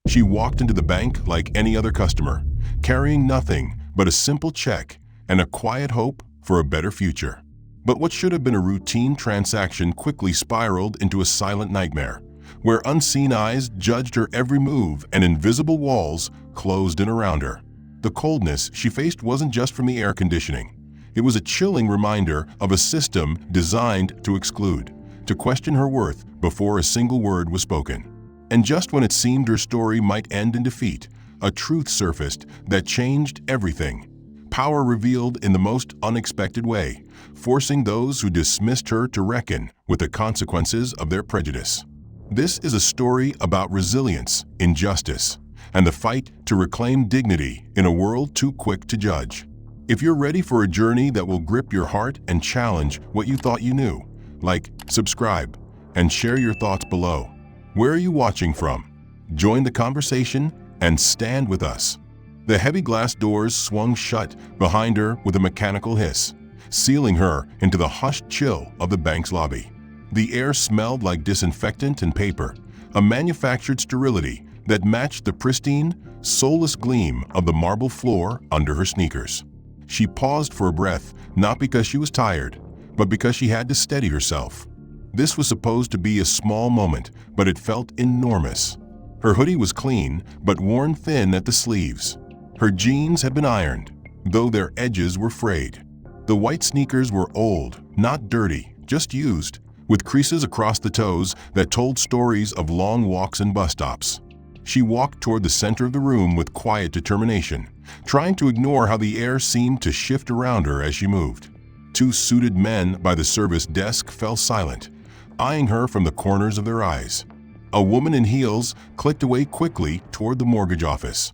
She walked into the bank like any other customer, carrying nothing but a simple check and a quiet hope for a better future. But what should have been a routine transaction quickly spiraled into a silent nightmare, where unseen eyes judged her every move and invisible walls closed in around her. The coldness she faced wasn't just from the air conditioning. It was a chilling reminder of a system designed to exclude, to question her worth before a single word was spoken. And just when it seemed her story might end in defeat, a truth surfaced that changed everything. Power revealed in the most unexpected way, forcing those who dismissed her to reckon with the consequences of their prejudice. This is a story about resilience, injustice, and the fight to reclaim dignity in a world too quick to judge. If you're ready for a journey that will grip your heart and challenge what you thought you knew, like, subscribe, and share your thoughts below. Where are you watching from? Join the conversation and stand with us. The heavy glass doors swung shut behind her with a mechanical hiss, sealing her into the hushed chill of the bank's lobby. The air smelled like disinfectant and paper, a manufactured sterility that matched the pristine, soulless gleam of the marble floor under her sneakers. She paused for a breath, not because she was tired, but because she had to steady herself. This was supposed to be a small moment, but it felt enormous. Her hoodie was clean, but worn thin at the sleeves. Her jeans had been ironed, though their edges were frayed. The white sneakers were old, not dirty, just used, with creases across the toes that told stories of long walks and bus stops. She walked toward the center of the room with quiet determination, trying to ignore how the air seemed to shift around her as she moved. Two suited men by the service desk fell silent, eyeing her from the corners of their eyes. A woman in heels clicked away quickly toward the mortgage office.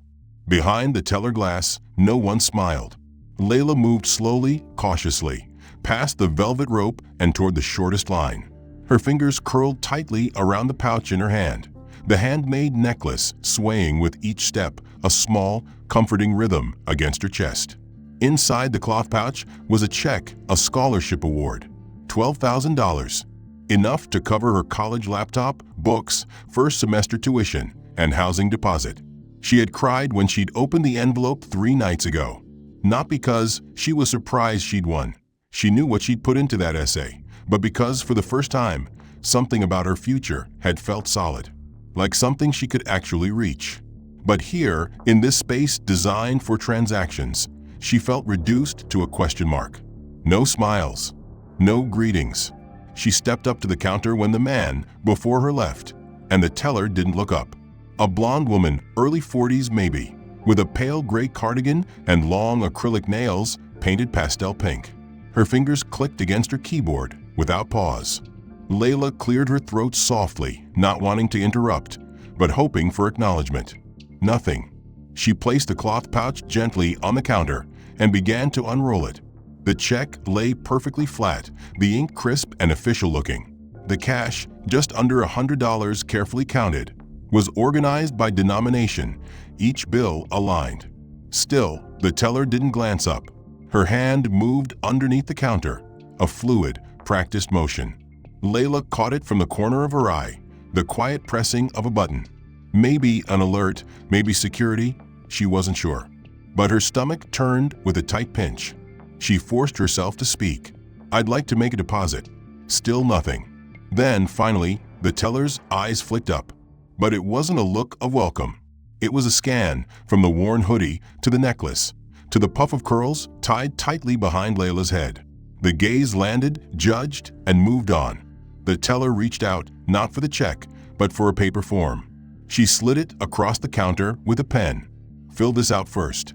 Behind the teller glass, no one smiled. Layla moved slowly, cautiously, past the velvet rope and toward the shortest line. Her fingers curled tightly around the pouch in her hand, the handmade necklace swaying with each step, a small, comforting rhythm against her chest. Inside the cloth pouch was a check, a scholarship award, $12,000, enough to cover her college laptop, books, first semester tuition, and housing deposit. She had cried when she'd opened the envelope 3 nights ago. Not because she was surprised she'd won. She knew what she'd put into that essay, but because for the first time, something about her future had felt solid, like something she could actually reach. But here, in this space designed for transactions, she felt reduced to a question mark. No smiles, no greetings. She stepped up to the counter when the man before her left, and the teller didn't look up. A blonde woman, early 40s maybe, with a pale gray cardigan and long acrylic nails painted pastel pink. Her fingers clicked against her keyboard without pause. Layla cleared her throat softly, not wanting to interrupt, but hoping for acknowledgement. Nothing. She placed the cloth pouch gently on the counter and began to unroll it. The check lay perfectly flat, the ink crisp and official looking. The cash, just under $100 carefully counted, was organized by denomination, each bill aligned. Still, the teller didn't glance up. Her hand moved underneath the counter, a fluid, practiced motion. Layla caught it from the corner of her eye, the quiet pressing of a button. Maybe an alert, maybe security, she wasn't sure. But her stomach turned with a tight pinch. She forced herself to speak. "I'd like to make a deposit." Still nothing. Then, finally, the teller's eyes flicked up. But it wasn't a look of welcome. It was a scan from the worn hoodie to the necklace, to the puff of curls tied tightly behind Layla's head. The gaze landed, judged, and moved on. The teller reached out, not for the check, but for a paper form. She slid it across the counter with a pen. "Fill this out first."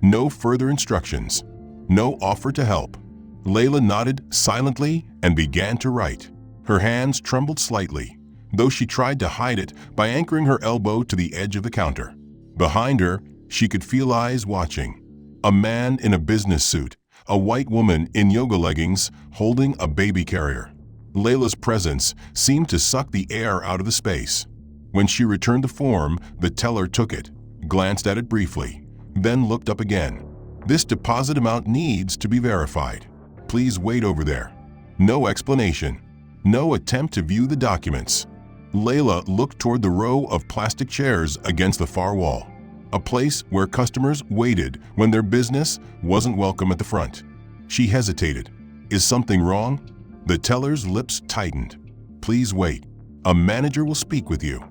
No further instructions. No offer to help. Layla nodded silently and began to write. Her hands trembled slightly, though she tried to hide it by anchoring her elbow to the edge of the counter. Behind her, she could feel eyes watching. A man in a business suit, a white woman in yoga leggings holding a baby carrier. Layla's presence seemed to suck the air out of the space. When she returned the form, the teller took it, glanced at it briefly, then looked up again. "This deposit amount needs to be verified. Please wait over there." No explanation. No attempt to view the documents. Layla looked toward the row of plastic chairs against the far wall, a place where customers waited when their business wasn't welcome at the front. She hesitated. Is something wrong? The teller's lips tightened. Please wait. A manager will speak with you.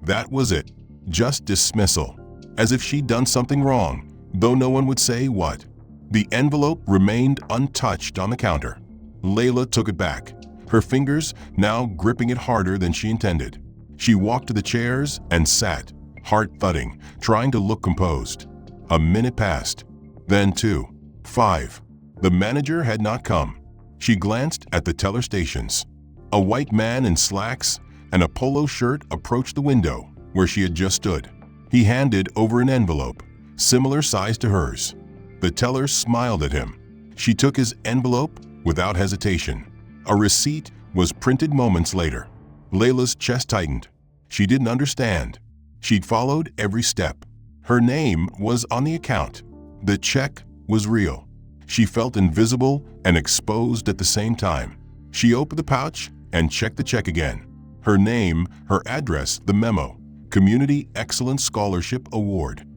That was it. Just dismissal. As if she'd done something wrong, though no one would say what. The envelope remained untouched on the counter. Layla took it back, her fingers now gripping it harder than she intended. She walked to the chairs and sat, heart thudding, trying to look composed. A minute passed. Then 2. 5. The manager had not come. She glanced at the teller stations. A white man in slacks and a polo shirt approached the window where she had just stood. He handed over an envelope, similar size to hers. The teller smiled at him. She took his envelope without hesitation. A receipt was printed moments later. Layla's chest tightened. She didn't understand. She'd followed every step. Her name was on the account. The check was real. She felt invisible and exposed at the same time. She opened the pouch and checked the check again. Her name, her address, the memo. Community Excellence Scholarship Award.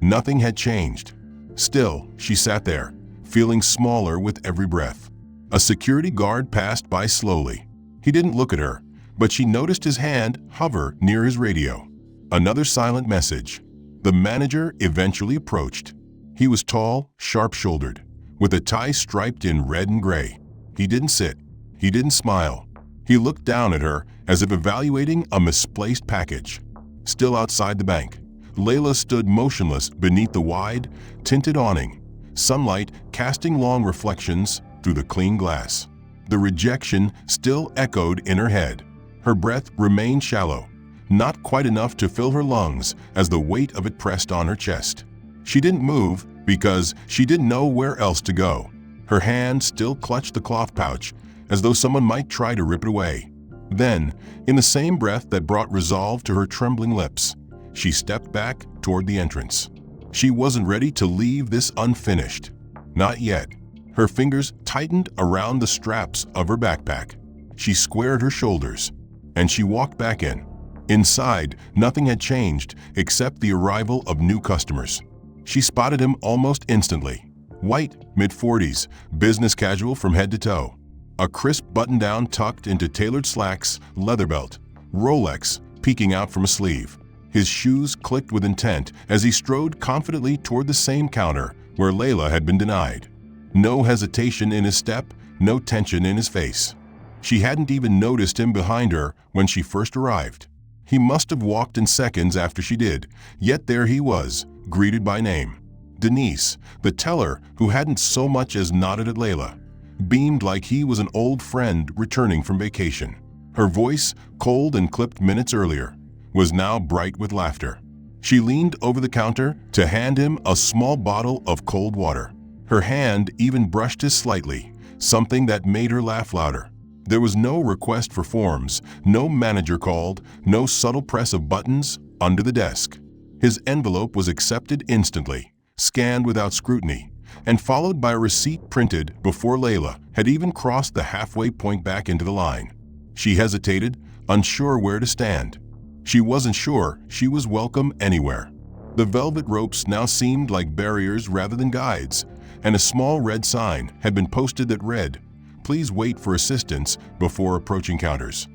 Nothing had changed. Still, she sat there, feeling smaller with every breath. A security guard passed by slowly. He didn't look at her, but she noticed his hand hover near his radio. Another silent message. The manager eventually approached. He was tall, sharp-shouldered, with a tie striped in red and gray. He didn't sit. He didn't smile. He looked down at her as if evaluating a misplaced package. Still outside the bank, Layla stood motionless beneath the wide, tinted awning, sunlight casting long reflections through the clean glass. The rejection still echoed in her head. Her breath remained shallow, not quite enough to fill her lungs as the weight of it pressed on her chest. She didn't move because she didn't know where else to go. Her hand still clutched the cloth pouch as though someone might try to rip it away. Then, in the same breath that brought resolve to her trembling lips, she stepped back toward the entrance. She wasn't ready to leave this unfinished. Not yet. Her fingers tightened around the straps of her backpack. She squared her shoulders, and she walked back in. Inside, nothing had changed except the arrival of new customers. She spotted him almost instantly. White, mid-40s, business casual from head to toe. A crisp button-down tucked into tailored slacks, leather belt, Rolex peeking out from a sleeve. His shoes clicked with intent as he strode confidently toward the same counter where Layla had been denied. No hesitation in his step, no tension in his face. She hadn't even noticed him behind her when she first arrived. He must have walked in seconds after she did, yet there he was, greeted by name. Denise, the teller who hadn't so much as nodded at Layla, beamed like he was an old friend returning from vacation. Her voice, cold and clipped minutes earlier, was now bright with laughter. She leaned over the counter to hand him a small bottle of cold water. Her hand even brushed his slightly, something that made her laugh louder. There was no request for forms, no manager called, no subtle press of buttons under the desk. His envelope was accepted instantly, scanned without scrutiny, and followed by a receipt printed before Layla had even crossed the halfway point back into the line. She hesitated, unsure where to stand. She wasn't sure she was welcome anywhere. The velvet ropes now seemed like barriers rather than guides, and a small red sign had been posted that read, "Please wait for assistance before approaching counters."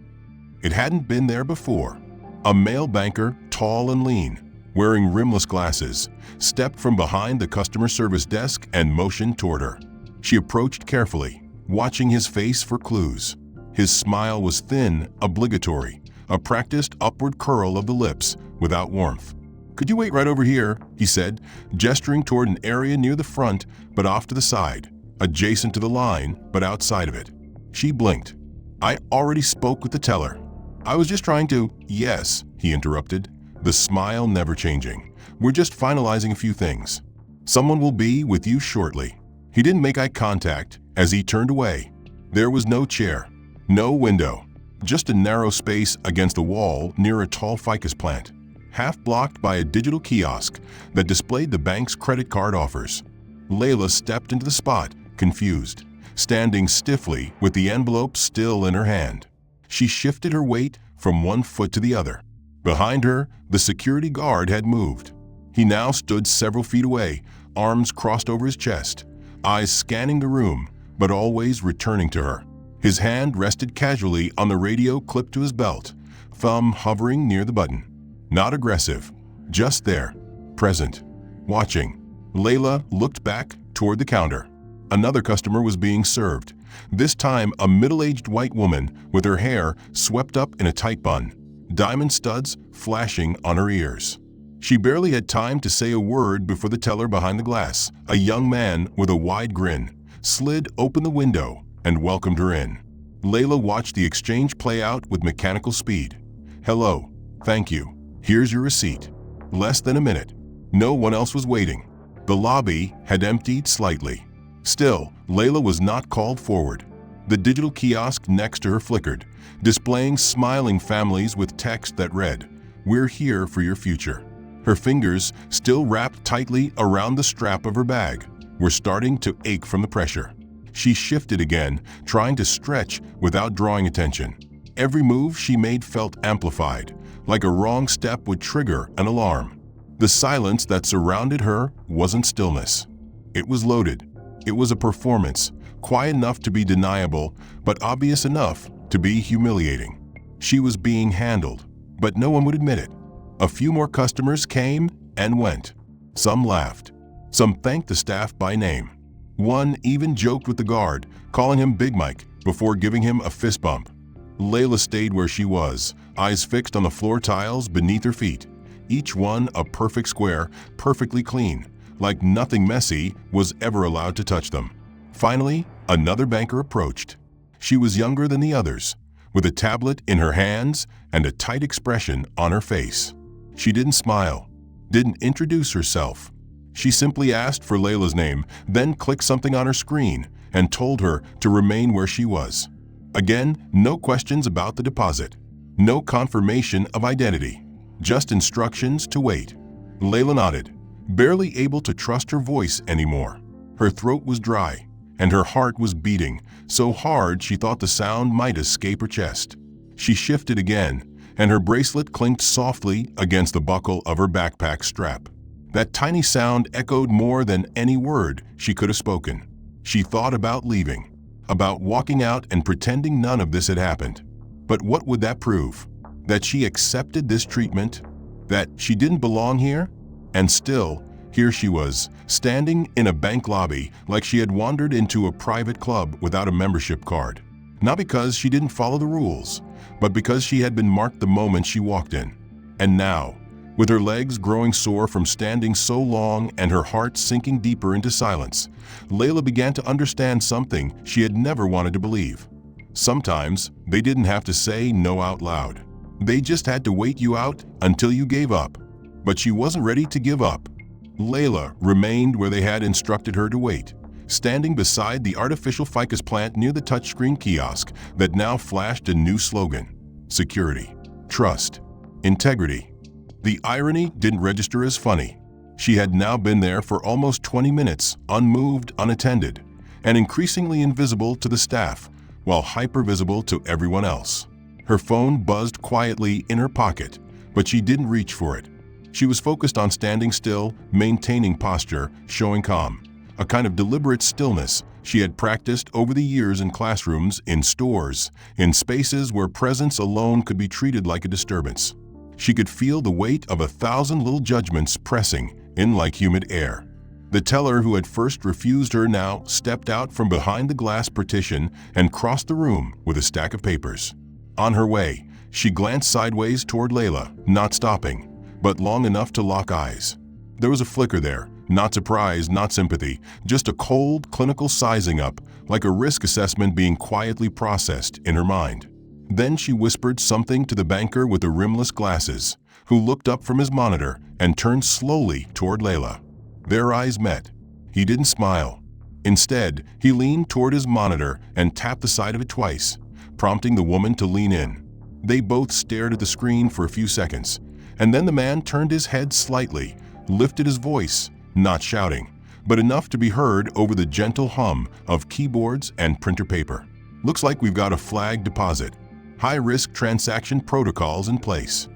It hadn't been there before. A male banker, tall and lean, wearing rimless glasses, stepped from behind the customer service desk and motioned toward her. She approached carefully, watching his face for clues. His smile was thin, obligatory, a practiced upward curl of the lips without warmth. "Could you wait right over here?" he said, gesturing toward an area near the front but off to the side, adjacent to the line but outside of it. She blinked. "I already spoke with the teller. I was just trying to—" "Yes," he interrupted, the smile never changing. "We're just finalizing a few things. Someone will be with you shortly." He didn't make eye contact as he turned away. There was no chair, no window, just a narrow space against the wall near a tall ficus plant, half blocked by a digital kiosk that displayed the bank's credit card offers. Layla stepped into the spot, confused, standing stiffly with the envelope still in her hand. She shifted her weight from one foot to the other. Behind her, the security guard had moved. He now stood several feet away, arms crossed over his chest, eyes scanning the room, but always returning to her. His hand rested casually on the radio clipped to his belt, thumb hovering near the button. Not aggressive, just there, present, watching. Layla looked back toward the counter. Another customer was being served, this time a middle-aged white woman with her hair swept up in a tight bun, diamond studs flashing on her ears. She barely had time to say a word before the teller behind the glass, a young man with a wide grin, slid open the window and welcomed her in. Layla watched the exchange play out with mechanical speed. "Hello, thank you. Here's your receipt." Less than a minute. No one else was waiting. The lobby had emptied slightly. Still, Layla was not called forward. The digital kiosk next to her flickered, displaying smiling families with text that read, "We're here for your future." Her fingers, still wrapped tightly around the strap of her bag, were starting to ache from the pressure. She shifted again, trying to stretch without drawing attention. Every move she made felt amplified, like a wrong step would trigger an alarm. The silence that surrounded her wasn't stillness. It was loaded. It was a performance, quiet enough to be deniable, but obvious enough to be humiliating. She was being handled, but no one would admit it. A few more customers came and went. Some laughed. Some thanked the staff by name. One even joked with the guard, calling him Big Mike before giving him a fist bump. Layla stayed where she was, eyes fixed on the floor tiles beneath her feet, each one a perfect square, perfectly clean, like nothing messy was ever allowed to touch them. Finally, another banker approached. She was younger than the others, with a tablet in her hands and a tight expression on her face. She didn't smile, didn't introduce herself. She simply asked for Layla's name, then clicked something on her screen and told her to remain where she was. Again, no questions about the deposit, no confirmation of identity, just instructions to wait. Layla nodded, barely able to trust her voice anymore. Her throat was dry, and her heart was beating so hard she thought the sound might escape her chest. She shifted again, and her bracelet clinked softly against the buckle of her backpack strap. That tiny sound echoed more than any word she could have spoken. She thought about leaving, about walking out and pretending none of this had happened. But what would that prove? That she accepted this treatment? That she didn't belong here? And still, here she was, standing in a bank lobby like she had wandered into a private club without a membership card. Not because she didn't follow the rules, but because she had been marked the moment she walked in. And now, with her legs growing sore from standing so long and her heart sinking deeper into silence, Layla began to understand something she had never wanted to believe. Sometimes they didn't have to say no out loud. They just had to wait you out until you gave up. But she wasn't ready to give up. Layla remained where they had instructed her to wait, standing beside the artificial ficus plant near the touchscreen kiosk that now flashed a new slogan: security, trust, integrity. The irony didn't register as funny. She had now been there for almost 20 minutes, unmoved, unattended, and increasingly invisible to the staff, while hyper-visible to everyone else. Her phone buzzed quietly in her pocket, but she didn't reach for it. She was focused on standing still, maintaining posture, showing calm, a kind of deliberate stillness she had practiced over the years in classrooms, in stores, in spaces where presence alone could be treated like a disturbance. She could feel the weight of 1,000 little judgments pressing in like humid air. The teller who had first refused her now stepped out from behind the glass partition and crossed the room with a stack of papers. On her way, she glanced sideways toward Layla, not stopping, but long enough to lock eyes. There was a flicker there, not surprise, not sympathy, just a cold, clinical sizing up, like a risk assessment being quietly processed in her mind. Then she whispered something to the banker with the rimless glasses, who looked up from his monitor and turned slowly toward Layla. Their eyes met. He didn't smile. Instead, he leaned toward his monitor and tapped the side of it twice, prompting the woman to lean in. They both stared at the screen for a few seconds, and then the man turned his head slightly, lifted his voice, not shouting, but enough to be heard over the gentle hum of keyboards and printer paper. "Looks like we've got a flagged deposit. high-risk transaction protocols in place.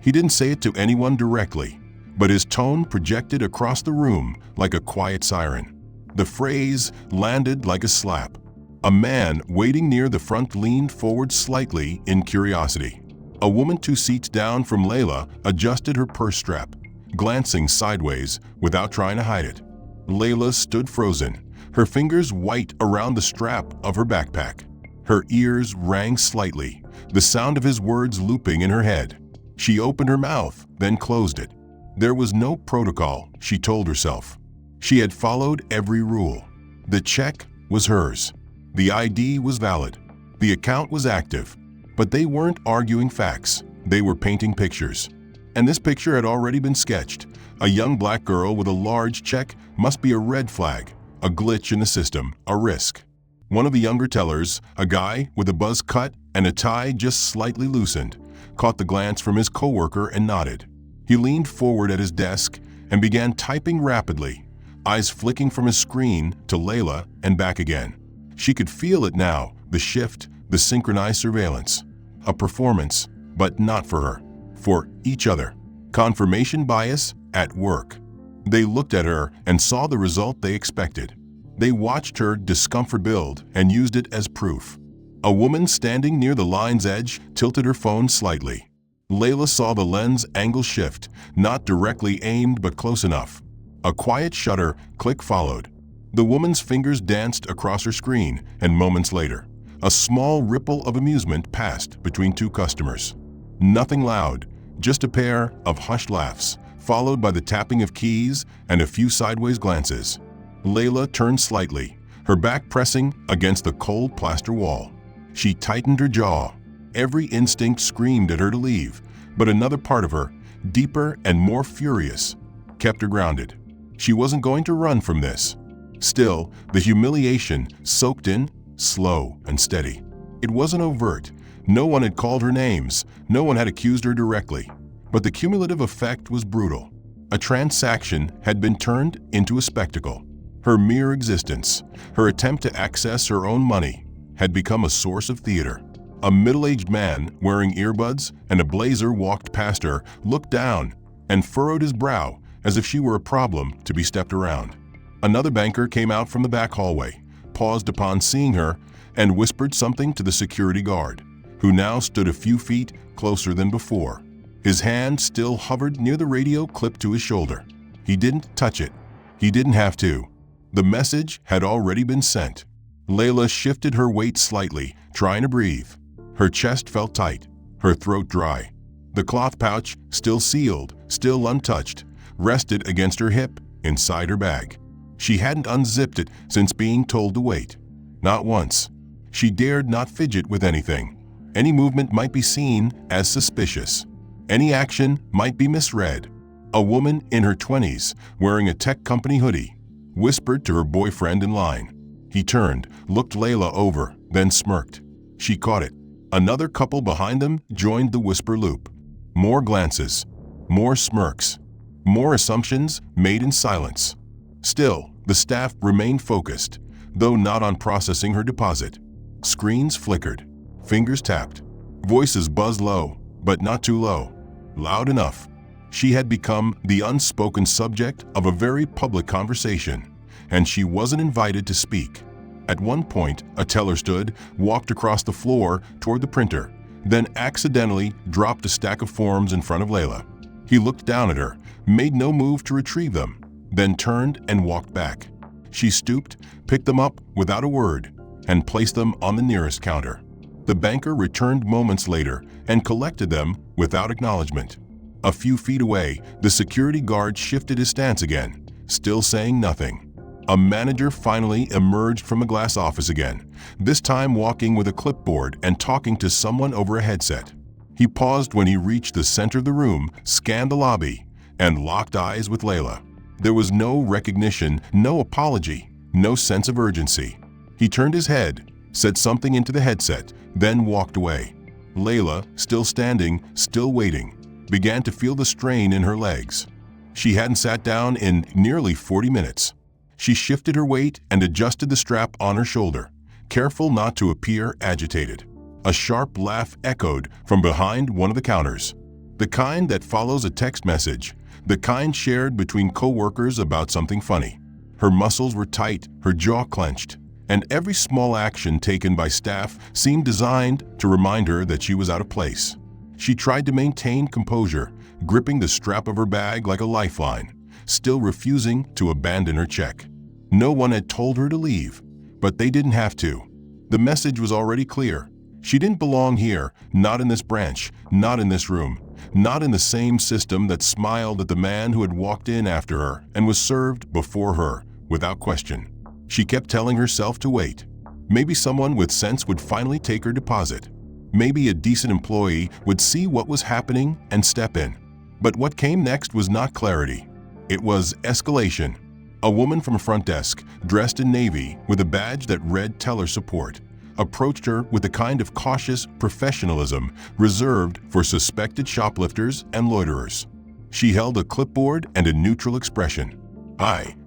He didn't say it to anyone directly, but his tone projected across the room like a quiet siren. The phrase landed like a slap. A man waiting near the front leaned forward slightly in curiosity. A woman 2 seats down from Layla adjusted her purse strap, glancing sideways without trying to hide it. Layla stood frozen, her fingers white around the strap of her backpack. Her ears rang slightly, the sound of his words looping in her head. She opened her mouth, then closed it. There was no protocol, she told herself. She had followed every rule. The check was hers. The ID was valid. The account was active. But they weren't arguing facts. They were painting pictures. And this picture had already been sketched. A young black girl with a large check must be a red flag, a glitch in the system, a risk. One of the younger tellers, a guy with a buzz cut and a tie just slightly loosened, caught the glance from his coworker and nodded. He leaned forward at his desk and began typing rapidly, eyes flicking from his screen to Layla and back again. She could feel it now, the shift, the synchronized surveillance. A performance, but not for her. For each other. Confirmation bias at work. They looked at her and saw the result they expected. They watched her discomfort build and used it as proof. A woman standing near the line's edge tilted her phone slightly. Layla saw the lens angle shift, not directly aimed but close enough. A quiet shutter click followed. The woman's fingers danced across her screen, and moments later, a small ripple of amusement passed between 2 customers. Nothing loud, just a pair of hushed laughs, followed by the tapping of keys and a few sideways glances. Layla turned slightly, her back pressing against the cold plaster wall. She tightened her jaw. Every instinct screamed at her to leave, but another part of her, deeper and more furious, kept her grounded. She wasn't going to run from this. Still, the humiliation soaked in, slow and steady. It wasn't overt. No one had called her names. No one had accused her directly. But the cumulative effect was brutal. A transaction had been turned into a spectacle. Her mere existence, her attempt to access her own money, had become a source of theater. A middle-aged man wearing earbuds and a blazer walked past her, looked down, and furrowed his brow as if she were a problem to be stepped around. Another banker came out from the back hallway, paused upon seeing her, and whispered something to the security guard, who now stood a few feet closer than before. His hand still hovered near the radio clipped to his shoulder. He didn't touch it. He didn't have to. The message had already been sent. Layla shifted her weight slightly, trying to breathe. Her chest felt tight, her throat dry. The cloth pouch, still sealed, still untouched, rested against her hip, inside her bag. She hadn't unzipped it since being told to wait. Not once. She dared not fidget with anything. Any movement might be seen as suspicious. Any action might be misread. A woman in her 20s, wearing a tech company hoodie, whispered to her boyfriend in line. He turned, looked Layla over, then smirked. She caught it. Another couple behind them joined the whisper loop. More glances, more smirks, more assumptions made in silence. Still, the staff remained focused, though not on processing her deposit. Screens flickered, fingers tapped, voices buzzed low, but not too low, loud enough. She had become the unspoken subject of a very public conversation, and she wasn't invited to speak. At one point, a teller stood, walked across the floor toward the printer, then accidentally dropped a stack of forms in front of Layla. He looked down at her, made no move to retrieve them, then turned and walked back. She stooped, picked them up without a word, and placed them on the nearest counter. The banker returned moments later and collected them without acknowledgement. A few feet away, the security guard shifted his stance again, still saying nothing. A manager finally emerged from a glass office again, this time walking with a clipboard and talking to someone over a headset. He paused when he reached the center of the room, scanned the lobby, and locked eyes with Layla. There was no recognition, no apology, no sense of urgency. He turned his head, said something into the headset, then walked away. Layla, still standing, still waiting, began to feel the strain in her legs. She hadn't sat down in nearly 40 minutes. She shifted her weight and adjusted the strap on her shoulder, careful not to appear agitated. A sharp laugh echoed from behind one of the counters. The kind that follows a text message, the kind shared between co-workers about something funny. Her muscles were tight, her jaw clenched, and every small action taken by staff seemed designed to remind her that she was out of place. She tried to maintain composure, gripping the strap of her bag like a lifeline, still refusing to abandon her check. No one had told her to leave, but they didn't have to. The message was already clear. She didn't belong here, not in this branch, not in this room, not in the same system that smiled at the man who had walked in after her and was served before her, without question. She kept telling herself to wait. Maybe someone with sense would finally take her deposit. Maybe a decent employee would see what was happening and step in. But what came next was not clarity. It was escalation. A woman from a front desk, dressed in navy with a badge that read teller support, approached her with a kind of cautious professionalism reserved for suspected shoplifters and loiterers. She held a clipboard and a neutral expression.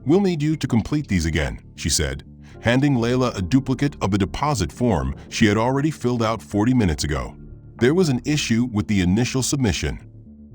"We'll need you to complete these again," she said, handing Layla a duplicate of the deposit form she had already filled out 40 minutes ago. There was an issue with the initial submission.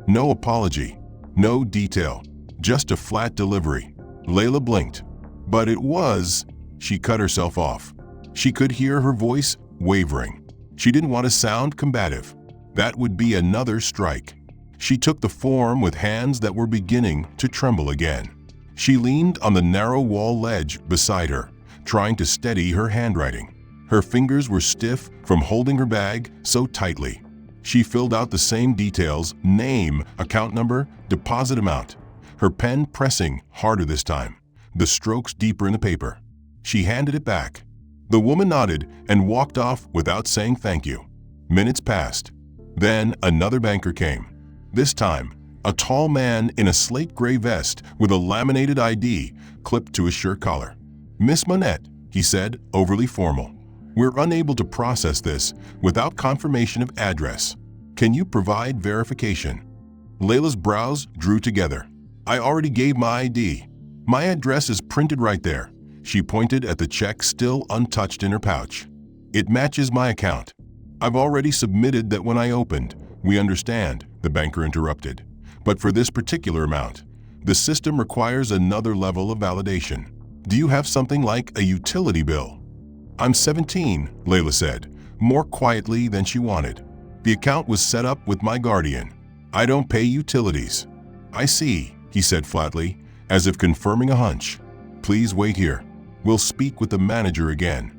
No apology, no detail, just a flat delivery. Layla blinked. But it was... She cut herself off. She could hear her voice wavering. She didn't want to sound combative. That would be another strike. She took the form with hands that were beginning to tremble again. She leaned on the narrow wall ledge beside her, trying to steady her handwriting. Her fingers were stiff from holding her bag so tightly. She filled out the same details: name, account number, deposit amount. Her pen pressing harder this time, the strokes deeper in the paper. She handed it back. The woman nodded and walked off without saying thank you. Minutes passed. Then another banker came. This time, a tall man in a slate gray vest with a laminated ID clipped to his shirt collar. "Miss Monette," he said, overly formal. "We're unable to process this without confirmation of address. Can you provide verification?" Layla's brows drew together. "I already gave my ID. My address is printed right there." She pointed at the check still untouched in her pouch. "It matches my account." "I've already submitted that when I opened." "We understand," the banker interrupted. "But for this particular amount, the system requires another level of validation. Do you have something like a utility bill?" "I'm 17, Layla said, more quietly than she wanted. "The account was set up with my guardian. I don't pay utilities." "I see," he said flatly, as if confirming a hunch. "Please wait here. We'll speak with the manager again."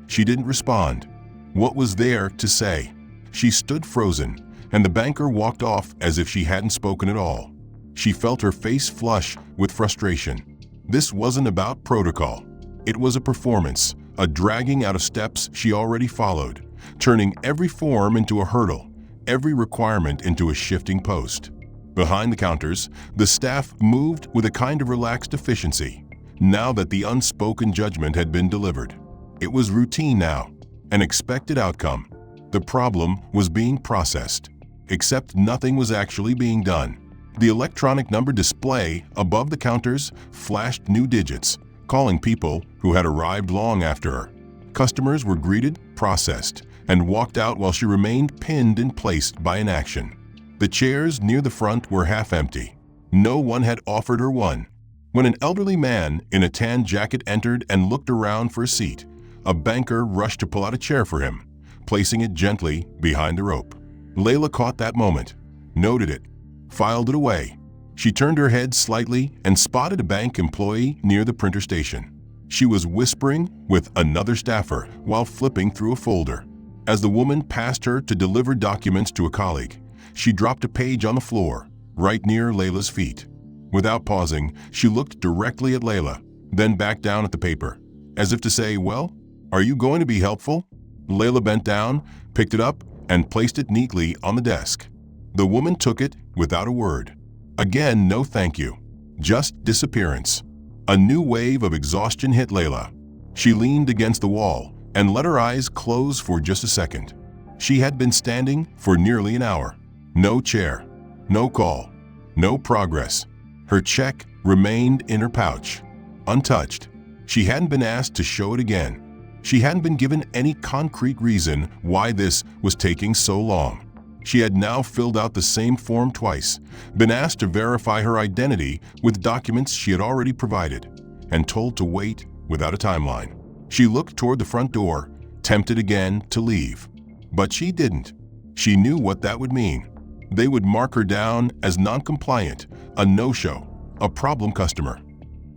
She didn't respond. What was there to say? She stood frozen, and the banker walked off as if she hadn't spoken at all. She felt her face flush with frustration. This wasn't about protocol. It was a performance, a dragging out of steps she already followed, turning every form into a hurdle, every requirement into a shifting post. Behind the counters, the staff moved with a kind of relaxed efficiency, now that the unspoken judgment had been delivered. It was routine now, an expected outcome. The problem was being processed, except nothing was actually being done. The electronic number display above the counters flashed new digits, calling people who had arrived long after her. Customers were greeted, processed, and walked out while she remained pinned in place by inaction. The chairs near the front were half empty. No one had offered her one. When an elderly man in a tan jacket entered and looked around for a seat, a banker rushed to pull out a chair for him, placing it gently behind the rope. Layla caught that moment, noted it, filed it away. She turned her head slightly and spotted a bank employee near the printer station. She was whispering with another staffer while flipping through a folder. As the woman passed her to deliver documents to a colleague, she dropped a page on the floor, right near Layla's feet. Without pausing, she looked directly at Layla, then back down at the paper, as if to say, "Well, are you going to be helpful?" Layla bent down, picked it up, and placed it neatly on the desk. The woman took it without a word. Again, no thank you, just disappearance. A new wave of exhaustion hit Layla. She leaned against the wall and let her eyes close for just a second. She had been standing for nearly an hour. No chair, no call, no progress. Her check remained in her pouch, untouched. She hadn't been asked to show it again. She hadn't been given any concrete reason why this was taking so long. She had now filled out the same form twice, been asked to verify her identity with documents she had already provided, and told to wait without a timeline. She looked toward the front door, tempted again to leave. But she didn't. She knew what that would mean. They would mark her down as non-compliant, a no-show, a problem customer,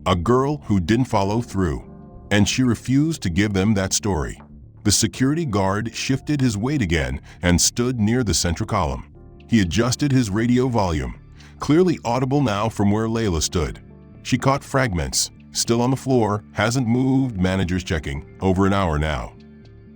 a girl who didn't follow through. And she refused to give them that story. The security guard shifted his weight again and stood near the central column. He adjusted his radio volume, clearly audible now from where Layla stood. She caught fragments. Still on the floor, hasn't moved, manager's checking, over an hour now.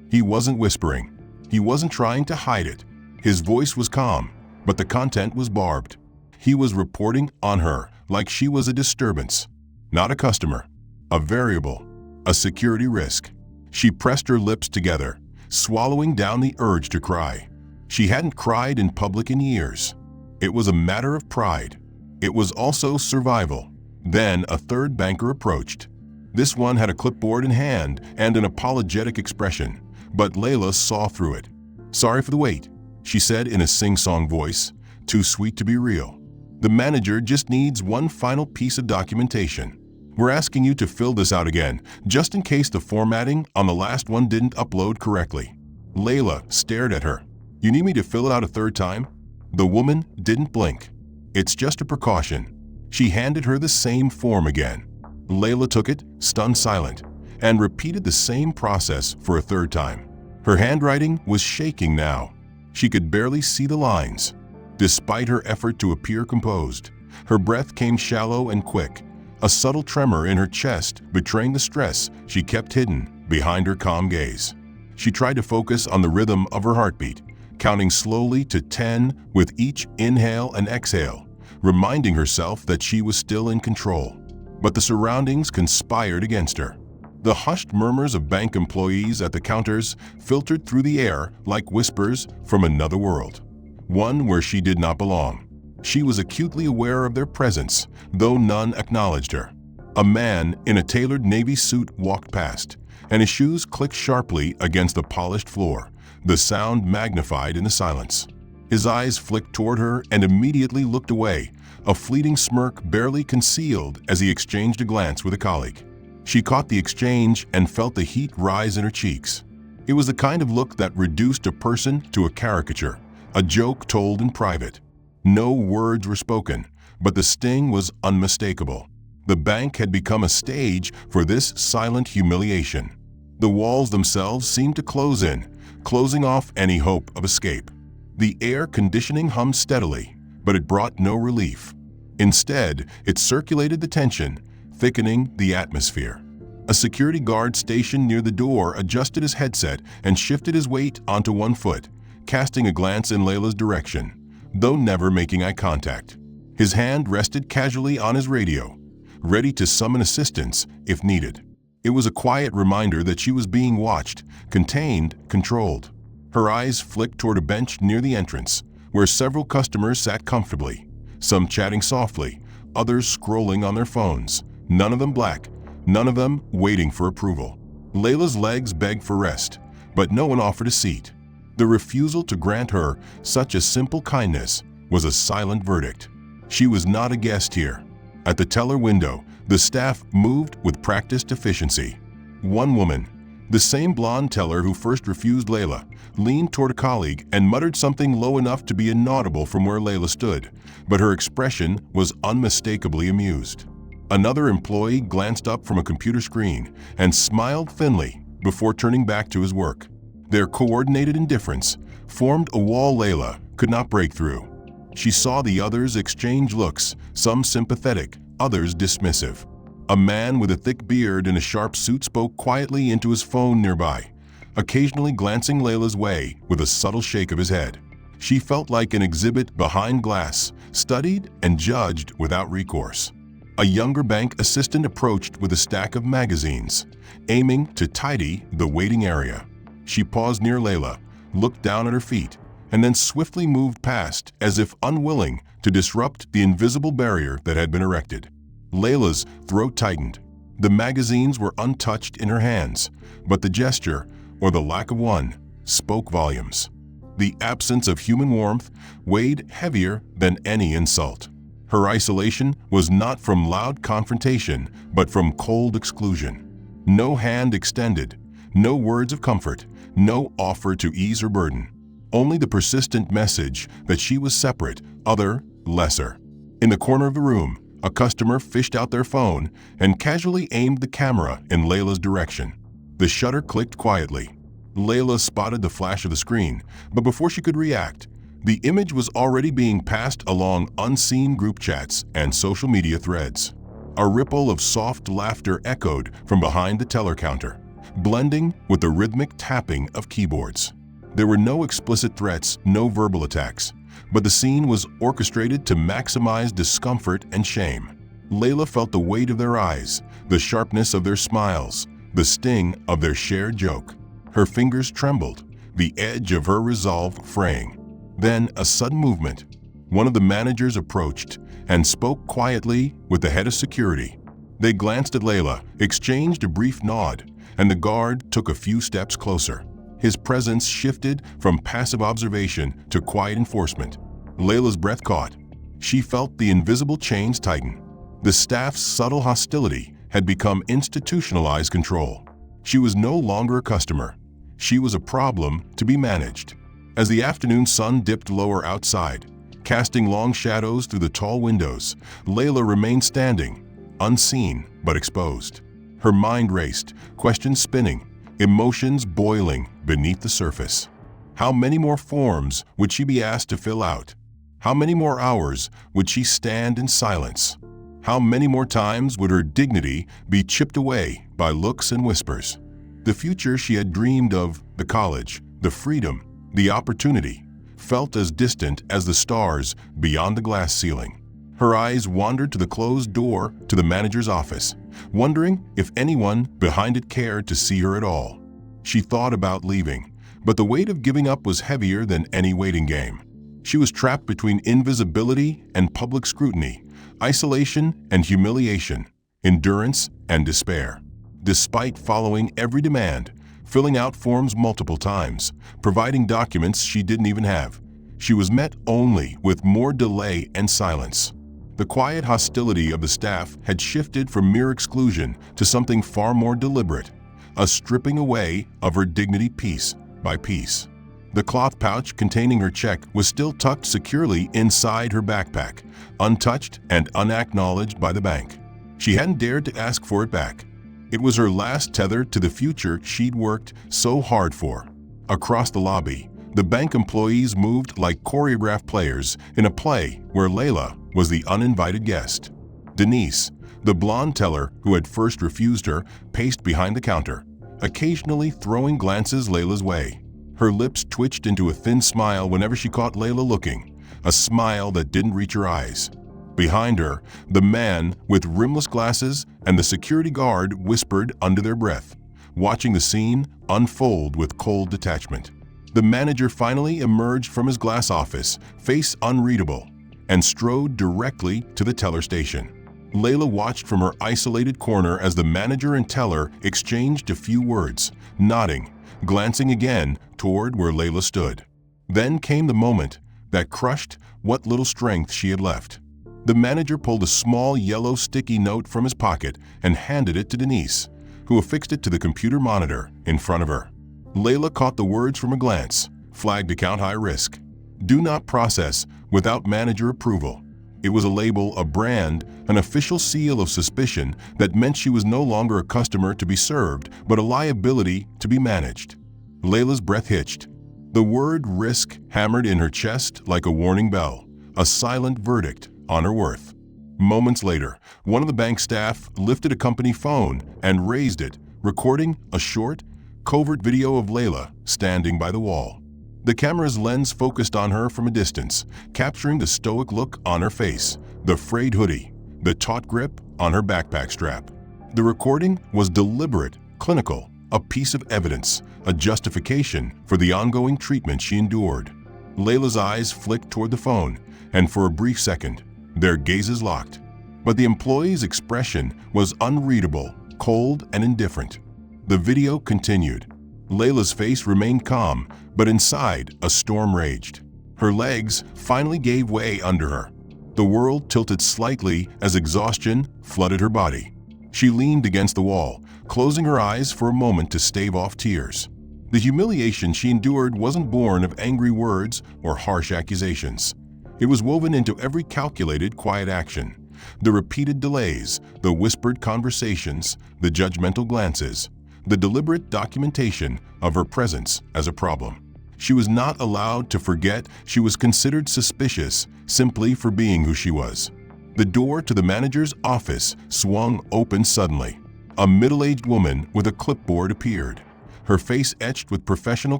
He wasn't whispering. He wasn't trying to hide it. His voice was calm, but the content was barbed. He was reporting on her like she was a disturbance, not a customer, a variable, a security risk. She pressed her lips together, swallowing down the urge to cry. She hadn't cried in public in years. It was a matter of pride. It was also survival. Then a third banker approached. This one had a clipboard in hand and an apologetic expression, but Layla saw through it. "Sorry for the wait," she said in a sing-song voice, too sweet to be real. "The manager just needs one final piece of documentation. We're asking you to fill this out again, just in case the formatting on the last one didn't upload correctly." Layla stared at her. "You need me to fill it out a third time?" The woman didn't blink. "It's just a precaution." She handed her the same form again. Layla took it, stunned silent, and repeated the same process for a third time. Her handwriting was shaking now. She could barely see the lines. Despite her effort to appear composed, her breath came shallow and quick, a subtle tremor in her chest betraying the stress she kept hidden behind her calm gaze. She tried to focus on the rhythm of her heartbeat, counting slowly to 10 with each inhale and exhale, reminding herself that she was still in control. But the surroundings conspired against her. The hushed murmurs of bank employees at the counters filtered through the air like whispers from another world, one where she did not belong. She was acutely aware of their presence, though none acknowledged her. A man in a tailored navy suit walked past, and his shoes clicked sharply against the polished floor, the sound magnified in the silence. His eyes flicked toward her and immediately looked away, a fleeting smirk barely concealed as he exchanged a glance with a colleague. She caught the exchange and felt the heat rise in her cheeks. It was the kind of look that reduced a person to a caricature, a joke told in private. No words were spoken, but the sting was unmistakable. The bank had become a stage for this silent humiliation. The walls themselves seemed to close in, closing off any hope of escape. The air conditioning hummed steadily, but it brought no relief. Instead, it circulated the tension, thickening the atmosphere. A security guard stationed near the door adjusted his headset and shifted his weight onto one foot, casting a glance in Layla's direction, though never making eye contact. His hand rested casually on his radio, ready to summon assistance if needed. It was a quiet reminder that she was being watched, contained, controlled. Her eyes flicked toward a bench near the entrance, where several customers sat comfortably, some chatting softly, others scrolling on their phones, none of them black, none of them waiting for approval. Layla's legs begged for rest, but no one offered a seat. The refusal to grant her such a simple kindness was a silent verdict. She was not a guest here. At the teller window, the staff moved with practiced efficiency. One woman, the same blonde teller who first refused Layla, leaned toward a colleague and muttered something low enough to be inaudible from where Layla stood, but her expression was unmistakably amused. Another employee glanced up from a computer screen and smiled thinly before turning back to his work. Their coordinated indifference formed a wall Layla could not break through. She saw the others exchange looks, some sympathetic, others dismissive. A man with a thick beard and a sharp suit spoke quietly into his phone nearby, occasionally glancing Layla's way with a subtle shake of his head. She felt like an exhibit behind glass, studied and judged without recourse. A younger bank assistant approached with a stack of magazines, aiming to tidy the waiting area. She paused near Layla, looked down at her feet, and then swiftly moved past as if unwilling to disrupt the invisible barrier that had been erected. Layla's throat tightened. The magazines were untouched in her hands, but the gesture, or the lack of one, spoke volumes. The absence of human warmth weighed heavier than any insult. Her isolation was not from loud confrontation, but from cold exclusion. No hand extended, no words of comfort, no offer to ease her burden. Only the persistent message that she was separate, other, lesser. In the corner of the room, a customer fished out their phone and casually aimed the camera in Layla's direction. The shutter clicked quietly. Layla spotted the flash of the screen, but before she could react, the image was already being passed along unseen group chats and social media threads. A ripple of soft laughter echoed from behind the teller counter, blending with the rhythmic tapping of keyboards. There were no explicit threats, no verbal attacks, but the scene was orchestrated to maximize discomfort and shame. Layla felt the weight of their eyes, the sharpness of their smiles, the sting of their shared joke. Her fingers trembled, the edge of her resolve fraying. Then a sudden movement. One of the managers approached and spoke quietly with the head of security. They glanced at Layla, exchanged a brief nod, and the guard took a few steps closer. His presence shifted from passive observation to quiet enforcement. Layla's breath caught. She felt the invisible chains tighten. The staff's subtle hostility had become institutionalized control. She was no longer a customer. She was a problem to be managed. As the afternoon sun dipped lower outside, casting long shadows through the tall windows, Layla remained standing, unseen but exposed. Her mind raced, questions spinning, emotions boiling beneath the surface. How many more forms would she be asked to fill out? How many more hours would she stand in silence? How many more times would her dignity be chipped away by looks and whispers? The future she had dreamed of, the college, the freedom, the opportunity, felt as distant as the stars beyond the glass ceiling. Her eyes wandered to the closed door to the manager's office, wondering if anyone behind it cared to see her at all. She thought about leaving, but the weight of giving up was heavier than any waiting game. She was trapped between invisibility and public scrutiny, isolation and humiliation, endurance and despair. Despite following every demand, filling out forms multiple times, providing documents she didn't even have, she was met only with more delay and silence. The quiet hostility of the staff had shifted from mere exclusion to something far more deliberate, a stripping away of her dignity piece by piece. The cloth pouch containing her check was still tucked securely inside her backpack, untouched and unacknowledged by the bank. She hadn't dared to ask for it back. It was her last tether to the future she'd worked so hard for. Across the lobby, the bank employees moved like choreographed players in a play where Layla was the uninvited guest. Denise, the blonde teller who had first refused her, paced behind the counter, occasionally throwing glances Layla's way. Her lips twitched into a thin smile whenever she caught Layla looking, a smile that didn't reach her eyes. Behind her, the man with rimless glasses and the security guard whispered under their breath, watching the scene unfold with cold detachment. The manager finally emerged from his glass office, face unreadable, and strode directly to the teller station. Layla watched from her isolated corner as the manager and teller exchanged a few words, nodding, glancing again toward where Layla stood. Then came the moment that crushed what little strength she had left. The manager pulled a small yellow sticky note from his pocket and handed it to Denise, who affixed it to the computer monitor in front of her. Layla caught the words from a glance, flagged account high risk. Do not process without manager approval. It was a label, a brand, an official seal of suspicion that meant she was no longer a customer to be served, but a liability to be managed. Layla's breath hitched. The word risk hammered in her chest like a warning bell, a silent verdict on her worth. Moments later, one of the bank staff lifted a company phone and raised it, recording a short, covert video of Layla standing by the wall. The camera's lens focused on her from a distance, capturing the stoic look on her face, the frayed hoodie, the taut grip on her backpack strap. The recording was deliberate, clinical, a piece of evidence, a justification for the ongoing treatment she endured. Layla's eyes flicked toward the phone, and for a brief second, their gazes locked. But the employee's expression was unreadable, cold and indifferent. The video continued. Layla's face remained calm, but inside, a storm raged. Her legs finally gave way under her. The world tilted slightly as exhaustion flooded her body. She leaned against the wall, closing her eyes for a moment to stave off tears. The humiliation she endured wasn't born of angry words or harsh accusations. It was woven into every calculated, quiet action. The repeated delays, the whispered conversations, the judgmental glances, the deliberate documentation of her presence as a problem. She was not allowed to forget she was considered suspicious simply for being who she was. The door to the manager's office swung open suddenly. A middle-aged woman with a clipboard appeared, her face etched with professional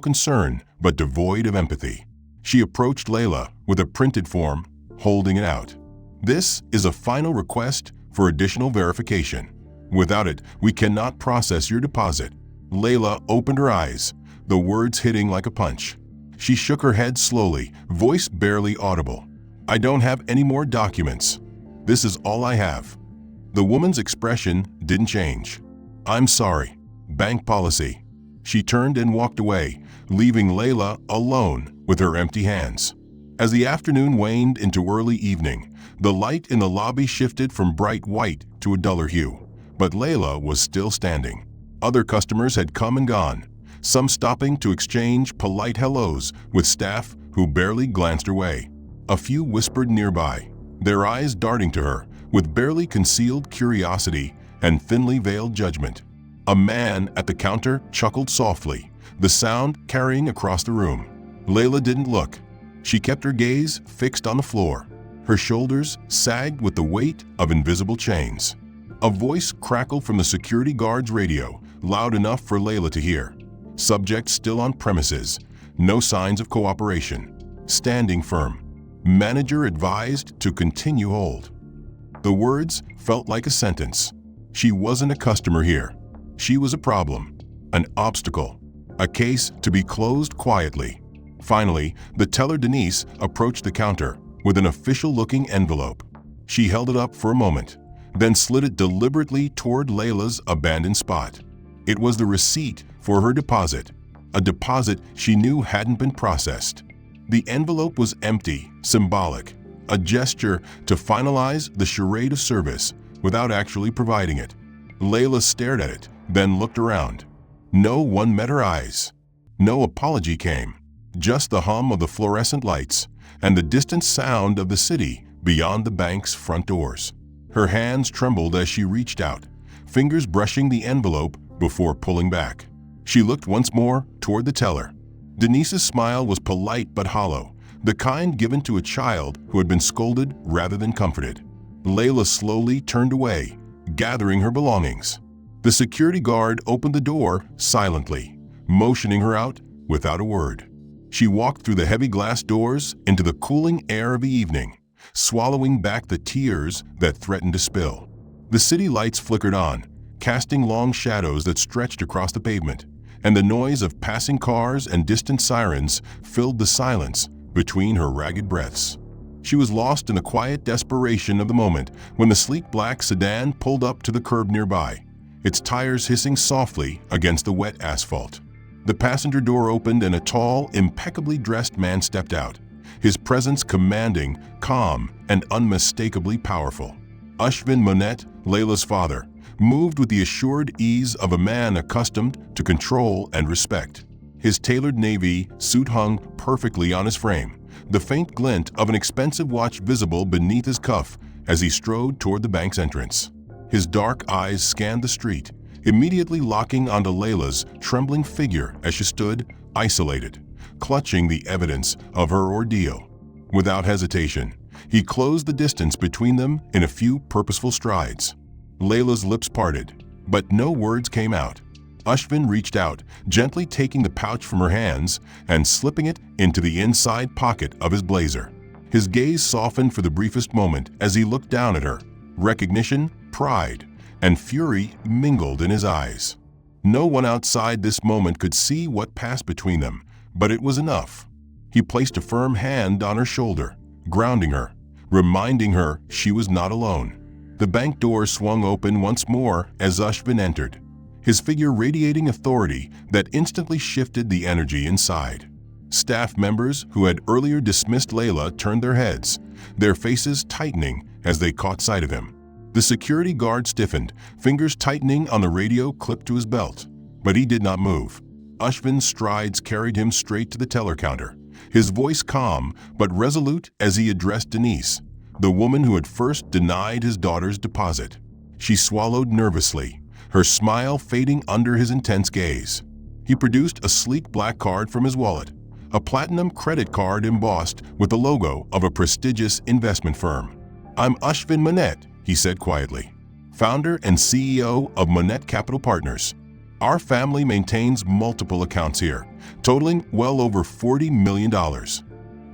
concern but devoid of empathy. She approached Layla with a printed form, holding it out. "This is a final request for additional verification. Without it, we cannot process your deposit." Layla opened her eyes, the words hitting like a punch. She shook her head slowly, voice barely audible. "I don't have any more documents. This is all I have." The woman's expression didn't change. "I'm sorry. Bank policy." She turned and walked away, leaving Layla alone with her empty hands. As the afternoon waned into early evening, the light in the lobby shifted from bright white to a duller hue, but Layla was still standing. Other customers had come and gone, some stopping to exchange polite hellos with staff who barely glanced her way. A few whispered nearby, their eyes darting to her with barely concealed curiosity and thinly veiled judgment. A man at the counter chuckled softly, the sound carrying across the room. Layla didn't look. She kept her gaze fixed on the floor. Her shoulders sagged with the weight of invisible chains. A voice crackled from the security guard's radio, loud enough for Layla to hear. Subject still on premises, no signs of cooperation. Standing firm. Manager advised to continue hold. The words felt like a sentence. She wasn't a customer here. She was a problem, an obstacle, a case to be closed quietly. Finally, the teller Denise approached the counter with an official-looking envelope. She held it up for a moment, then slid it deliberately toward Layla's abandoned spot. It was the receipt for her deposit, a deposit she knew hadn't been processed. The envelope was empty, symbolic, a gesture to finalize the charade of service without actually providing it. Layla stared at it, then looked around. No one met her eyes. No apology came, just the hum of the fluorescent lights and the distant sound of the city beyond the bank's front doors. Her hands trembled as she reached out, fingers brushing the envelope before pulling back. She looked once more toward the teller. Denise's smile was polite but hollow, the kind given to a child who had been scolded rather than comforted. Layla slowly turned away, gathering her belongings. The security guard opened the door silently, motioning her out without a word. She walked through the heavy glass doors into the cooling air of the evening, swallowing back the tears that threatened to spill. The city lights flickered on, casting long shadows that stretched across the pavement, and the noise of passing cars and distant sirens filled the silence between her ragged breaths. She was lost in the quiet desperation of the moment when the sleek black sedan pulled up to the curb nearby, its tires hissing softly against the wet asphalt. The passenger door opened and a tall, impeccably dressed man stepped out, his presence commanding, calm, and unmistakably powerful. Ashvin Monet, Layla's father, moved with the assured ease of a man accustomed to control and respect. His tailored navy suit hung perfectly on his frame, the faint glint of an expensive watch visible beneath his cuff as he strode toward the bank's entrance. His dark eyes scanned the street, immediately locking onto Layla's trembling figure as she stood, isolated, clutching the evidence of her ordeal. Without hesitation, he closed the distance between them in a few purposeful strides. Layla's lips parted, but no words came out. Ashvin reached out, gently taking the pouch from her hands and slipping it into the inside pocket of his blazer. His gaze softened for the briefest moment as he looked down at her. Recognition, pride, and fury mingled in his eyes. No one outside this moment could see what passed between them, but it was enough. He placed a firm hand on her shoulder, grounding her, reminding her she was not alone. The bank door swung open once more as Ashvin entered, his figure radiating authority that instantly shifted the energy inside. Staff members who had earlier dismissed Layla turned their heads, their faces tightening as they caught sight of him. The security guard stiffened, fingers tightening on the radio clipped to his belt, but he did not move. Ashvin's strides carried him straight to the teller counter, his voice calm but resolute as he addressed Denise, the woman who had first denied his daughter's deposit. She swallowed nervously, her smile fading under his intense gaze. He produced a sleek black card from his wallet, a platinum credit card embossed with the logo of a prestigious investment firm. "I'm Ashvin Manette," he said quietly, "founder and CEO of Manette Capital Partners. Our family maintains multiple accounts here, totaling well over $40 million.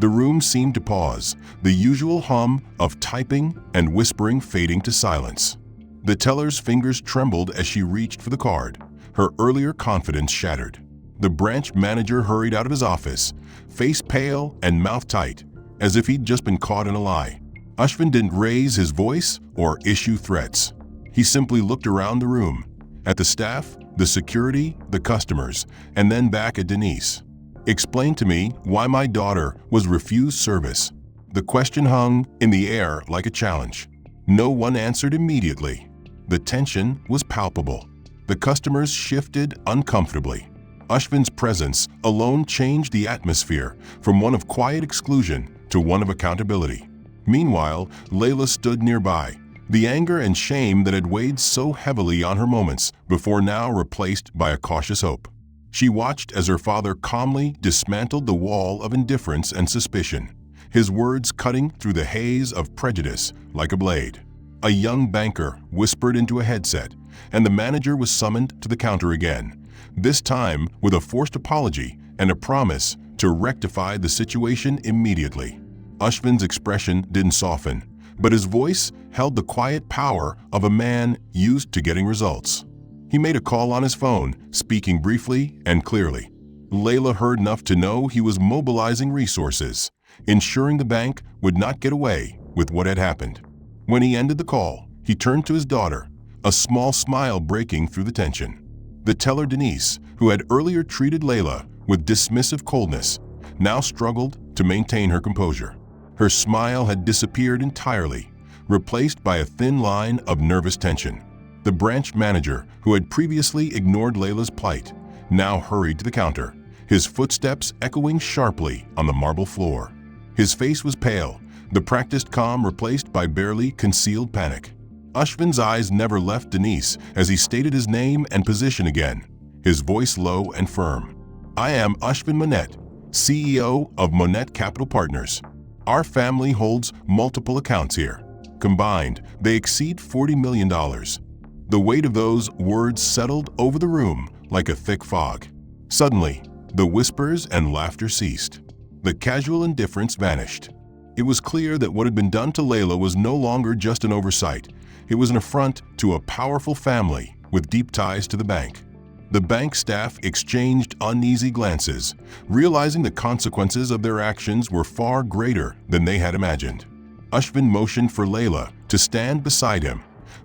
The room seemed to pause, the usual hum of typing and whispering fading to silence. The teller's fingers trembled as she reached for the card, her earlier confidence shattered. The branch manager hurried out of his office, face pale and mouth tight, as if he'd just been caught in a lie. Ashvin didn't raise his voice or issue threats. He simply looked around the room, at the staff, the security, the customers, and then back at Denise. "Explain to me why my daughter was refused service." The question hung in the air like a challenge. No one answered immediately. The tension was palpable. The customers shifted uncomfortably. Ashvin's presence alone changed the atmosphere from one of quiet exclusion to one of accountability. Meanwhile, Layla stood nearby, the anger and shame that had weighed so heavily on her moments before now replaced by a cautious hope. She watched as her father calmly dismantled the wall of indifference and suspicion, his words cutting through the haze of prejudice like a blade. A young banker whispered into a headset, and the manager was summoned to the counter again, this time with a forced apology and a promise to rectify the situation immediately. Ashvin's expression didn't soften, but his voice held the quiet power of a man used to getting results. He made a call on his phone, speaking briefly and clearly. Layla heard enough to know he was mobilizing resources, ensuring the bank would not get away with what had happened. When he ended the call, he turned to his daughter, a small smile breaking through the tension. The teller Denise, who had earlier treated Layla with dismissive coldness, now struggled to maintain her composure. Her smile had disappeared entirely, replaced by a thin line of nervous tension. The branch manager, who had previously ignored Layla's plight, now hurried to the counter, his footsteps echoing sharply on the marble floor. His face was pale, the practiced calm replaced by barely concealed panic. Ashvin's eyes never left Denise as he stated his name and position again, his voice low and firm. "I am Ashvin Manette, CEO of Manette Capital Partners. Our family holds multiple accounts here. Combined, they exceed $40 million. The weight of those words settled over the room like a thick fog. Suddenly, the whispers and laughter ceased. The casual indifference vanished. It was clear that what had been done to Layla was no longer just an oversight. It was an affront to a powerful family with deep ties to the bank. The bank staff exchanged uneasy glances, realizing the consequences of their actions were far greater than they had imagined. Ashvin motioned for Layla to stand beside him,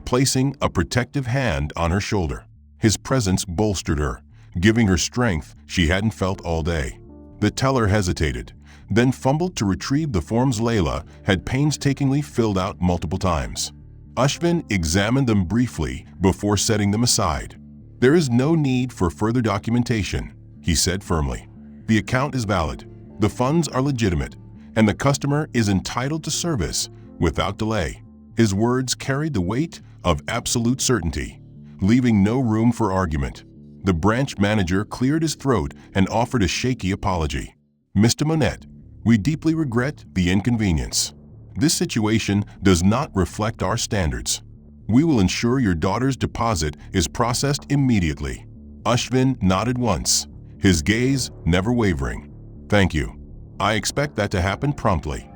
placing a protective hand on her shoulder. His presence bolstered her, giving her strength she hadn't felt all day. The teller hesitated, then fumbled to retrieve the forms Layla had painstakingly filled out multiple times. Ashvin examined them briefly before setting them aside. "There is no need for further documentation," he said firmly. "The account is valid, the funds are legitimate, and the customer is entitled to service without delay." His words carried the weight of absolute certainty, leaving no room for argument. The branch manager cleared his throat and offered a shaky apology. "Mr. Manette, we deeply regret the inconvenience. This situation does not reflect our standards. We will ensure your daughter's deposit is processed immediately." Ashvin nodded once, his gaze never wavering. "Thank you. I expect that to happen promptly."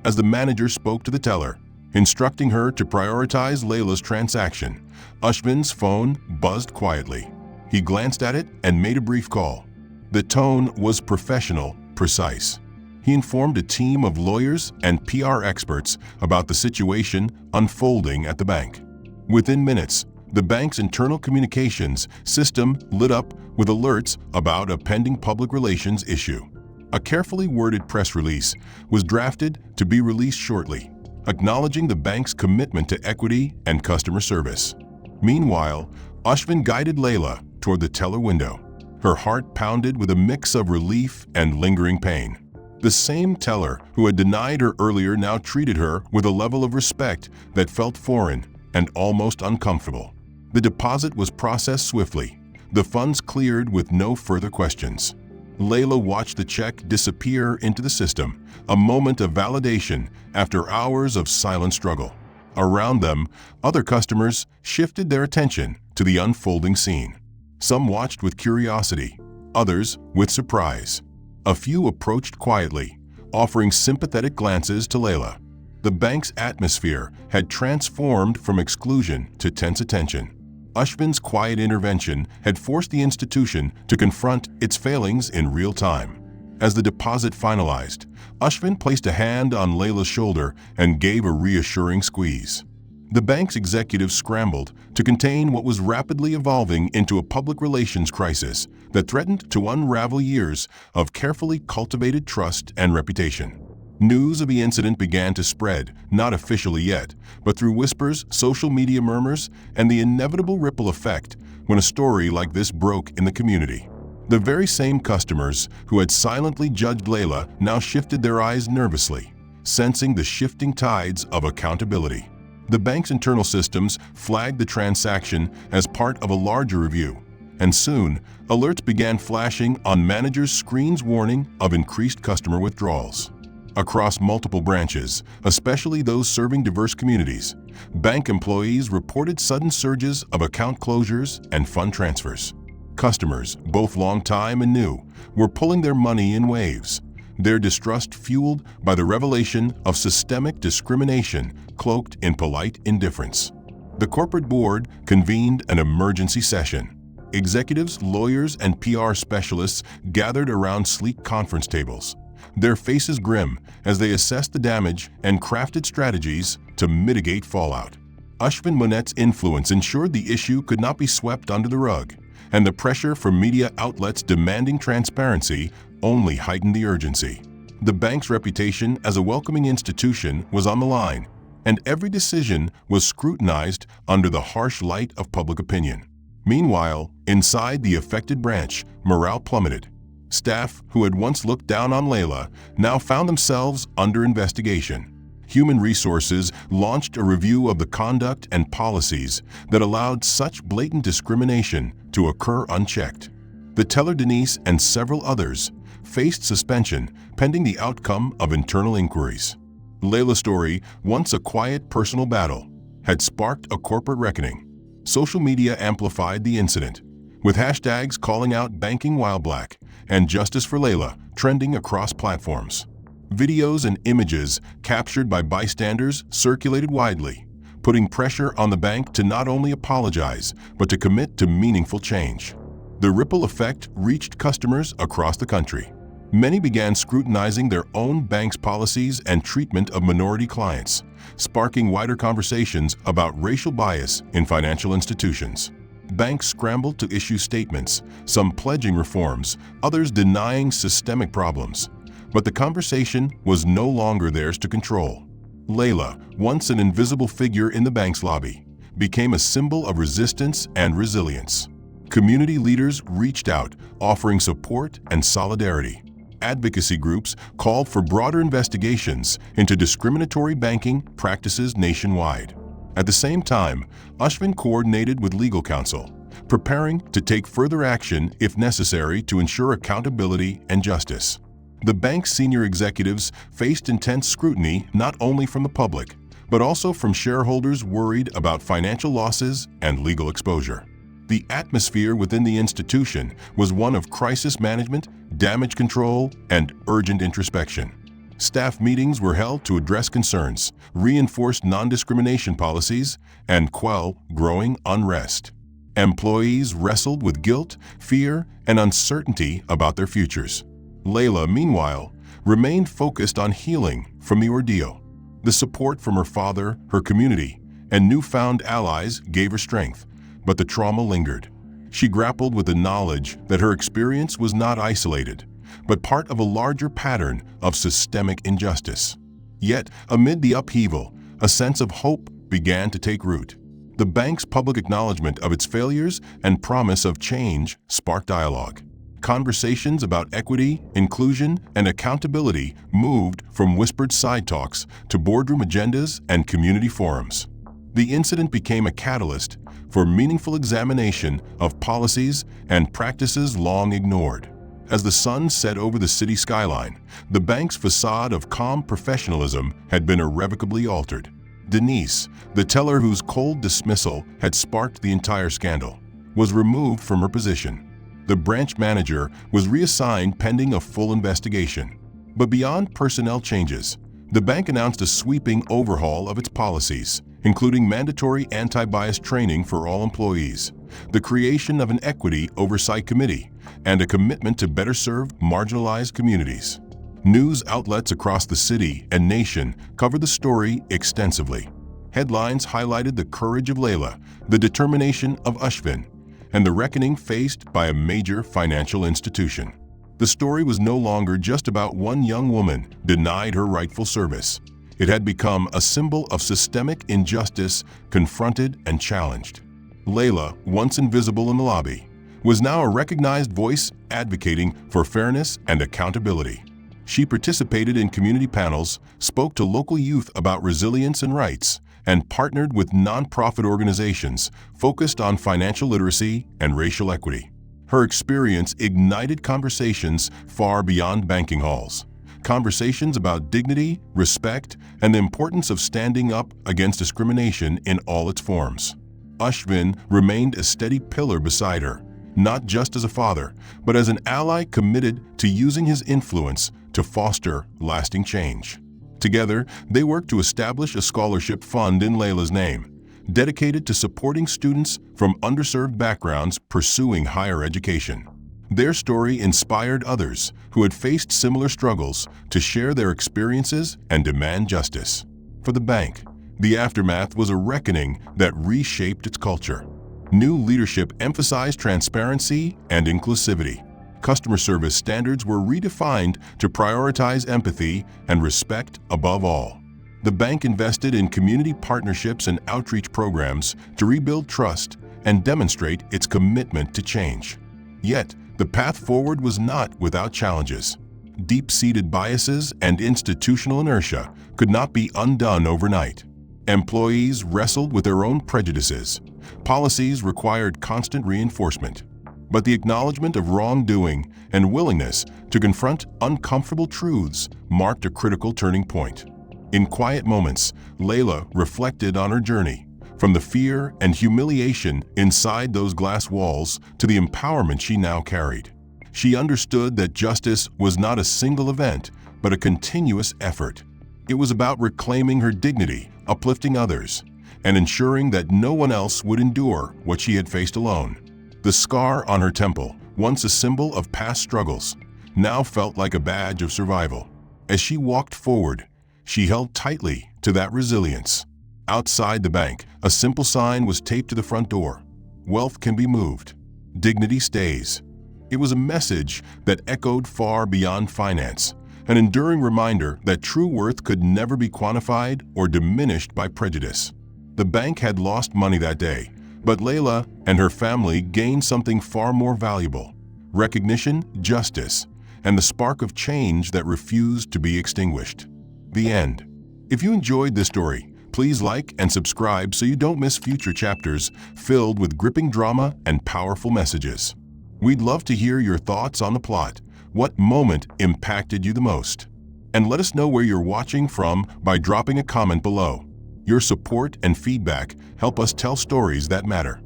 As the manager spoke to the teller, instructing her to prioritize Layla's transaction, Ashvin's phone buzzed quietly. He glanced at it and made a brief call. The tone was professional, precise. he informed a team of lawyers and PR experts about the situation unfolding at the bank. Within minutes, the bank's internal communications system lit up with alerts about a pending public relations issue. A carefully worded press release was drafted to be released shortly, acknowledging the bank's commitment to equity and customer service. Meanwhile, Ashvin guided Layla toward the teller window. Her heart pounded with a mix of relief and lingering pain. The same teller who had denied her earlier now treated her with a level of respect that felt foreign and almost uncomfortable. The deposit was processed swiftly. The funds cleared with no further questions. Layla watched the check disappear into the system, a moment of validation after hours of silent struggle. Around them, other customers shifted their attention to the unfolding scene. Some watched with curiosity, others with surprise. A few approached quietly, offering sympathetic glances to Layla. The bank's atmosphere had transformed from exclusion to tense attention. Ashvin's quiet intervention had forced the institution to confront its failings in real time. As the deposit finalized, Ashvin placed a hand on Layla's shoulder and gave a reassuring squeeze. The bank's executives scrambled to contain what was rapidly evolving into a public relations crisis that threatened to unravel years of carefully cultivated trust and reputation. News of the incident began to spread, not officially yet, but through whispers, social media murmurs, and the inevitable ripple effect when a story like this broke in the community. The very same customers who had silently judged Layla now shifted their eyes nervously, sensing the shifting tides of accountability. The bank's internal systems flagged the transaction as part of a larger review, and soon, alerts began flashing on managers' screens warning of increased customer withdrawals. Across multiple branches, especially those serving diverse communities, bank employees reported sudden surges of account closures and fund transfers. Customers, both long-time and new, were pulling their money in waves, their distrust fueled by the revelation of systemic discrimination cloaked in polite indifference. The corporate board convened an emergency session. Executives, lawyers, and PR specialists gathered around sleek conference tables, their faces grim as they assessed the damage and crafted strategies to mitigate fallout. Ashvin Monet's influence ensured the issue could not be swept under the rug, and the pressure from media outlets demanding transparency only heightened the urgency. The bank's reputation as a welcoming institution was on the line, and every decision was scrutinized under the harsh light of public opinion. Meanwhile, inside the affected branch, morale plummeted. Staff who had once looked down on Layla now found themselves under investigation. Human Resources launched a review of the conduct and policies that allowed such blatant discrimination to occur unchecked. The teller Denise and several others faced suspension pending the outcome of internal inquiries. Layla's story, once a quiet personal battle, had sparked a corporate reckoning. Social media amplified the incident, with hashtags calling out banking while black and justice for Layla trending across platforms. Videos and images captured by bystanders circulated widely, putting pressure on the bank to not only apologize, but to commit to meaningful change. The ripple effect reached customers across the country. Many began scrutinizing their own bank's policies and treatment of minority clients, sparking wider conversations about racial bias in financial institutions. Banks scrambled to issue statements, some pledging reforms, others denying systemic problems. But the conversation was no longer theirs to control. Layla, once an invisible figure in the bank's lobby, became a symbol of resistance and resilience. Community leaders reached out, offering support and solidarity. Advocacy groups called for broader investigations into discriminatory banking practices nationwide. At the same time, Ashvin coordinated with legal counsel, preparing to take further action if necessary to ensure accountability and justice. The bank's senior executives faced intense scrutiny not only from the public, but also from shareholders worried about financial losses and legal exposure. The atmosphere within the institution was one of crisis management, damage control, and urgent introspection. Staff meetings were held to address concerns, reinforce non-discrimination policies, and quell growing unrest. Employees wrestled with guilt, fear, and uncertainty about their futures. Layla, meanwhile, remained focused on healing from the ordeal. The support from her father, her community, and newfound allies gave her strength, but the trauma lingered. She grappled with the knowledge that her experience was not isolated, but part of a larger pattern of systemic injustice. Yet, amid the upheaval, a sense of hope began to take root. The bank's public acknowledgement of its failures and promise of change sparked dialogue. Conversations about equity, inclusion, and accountability moved from whispered side talks to boardroom agendas and community forums. The incident became a catalyst for meaningful examination of policies and practices long ignored. As the sun set over the city skyline, the bank's facade of calm professionalism had been irrevocably altered. Denise, the teller whose cold dismissal had sparked the entire scandal, was removed from her position. The branch manager was reassigned pending a full investigation. But beyond personnel changes, the bank announced a sweeping overhaul of its policies, including mandatory anti-bias training for all employees, the creation of an equity oversight committee, and a commitment to better serve marginalized communities. News outlets across the city and nation covered the story extensively. Headlines highlighted the courage of Layla, the determination of Ashvin, and the reckoning faced by a major financial institution. The story was no longer just about one young woman denied her rightful service. It had become a symbol of systemic injustice confronted and challenged. Layla, once invisible in the lobby, was now a recognized voice advocating for fairness and accountability. She participated in community panels, spoke to local youth about resilience and rights, and partnered with nonprofit organizations focused on financial literacy and racial equity. Her experience ignited conversations far beyond banking halls. Conversations about dignity, respect, and the importance of standing up against discrimination in all its forms. Ashvin remained a steady pillar beside her, not just as a father, but as an ally committed to using his influence to foster lasting change. Together, they worked to establish a scholarship fund in Layla's name, dedicated to supporting students from underserved backgrounds pursuing higher education. Their story inspired others who had faced similar struggles to share their experiences and demand justice. For the bank, the aftermath was a reckoning that reshaped its culture. New leadership emphasized transparency and inclusivity. Customer service standards were redefined to prioritize empathy and respect above all. The bank invested in community partnerships and outreach programs to rebuild trust and demonstrate its commitment to change. Yet, the path forward was not without challenges. Deep-seated biases and institutional inertia could not be undone overnight. Employees wrestled with their own prejudices. Policies required constant reinforcement. But the acknowledgement of wrongdoing and willingness to confront uncomfortable truths marked a critical turning point. In quiet moments, Layla reflected on her journey, from the fear and humiliation inside those glass walls to the empowerment she now carried. She understood that justice was not a single event, but a continuous effort. It was about reclaiming her dignity, uplifting others, and ensuring that no one else would endure what she had faced alone. The scar on her temple, once a symbol of past struggles, now felt like a badge of survival. As she walked forward, she held tightly to that resilience. Outside the bank, a simple sign was taped to the front door. Wealth can be moved. Dignity stays. It was a message that echoed far beyond finance, an enduring reminder that true worth could never be quantified or diminished by prejudice. The bank had lost money that day, but Layla and her family gained something far more valuable: recognition, justice, and the spark of change that refused to be extinguished. The end. If you enjoyed this story, please like and subscribe so you don't miss future chapters filled with gripping drama and powerful messages. We'd love to hear your thoughts on the plot. What moment impacted you the most? And let us know where you're watching from by dropping a comment below. Your support and feedback help us tell stories that matter.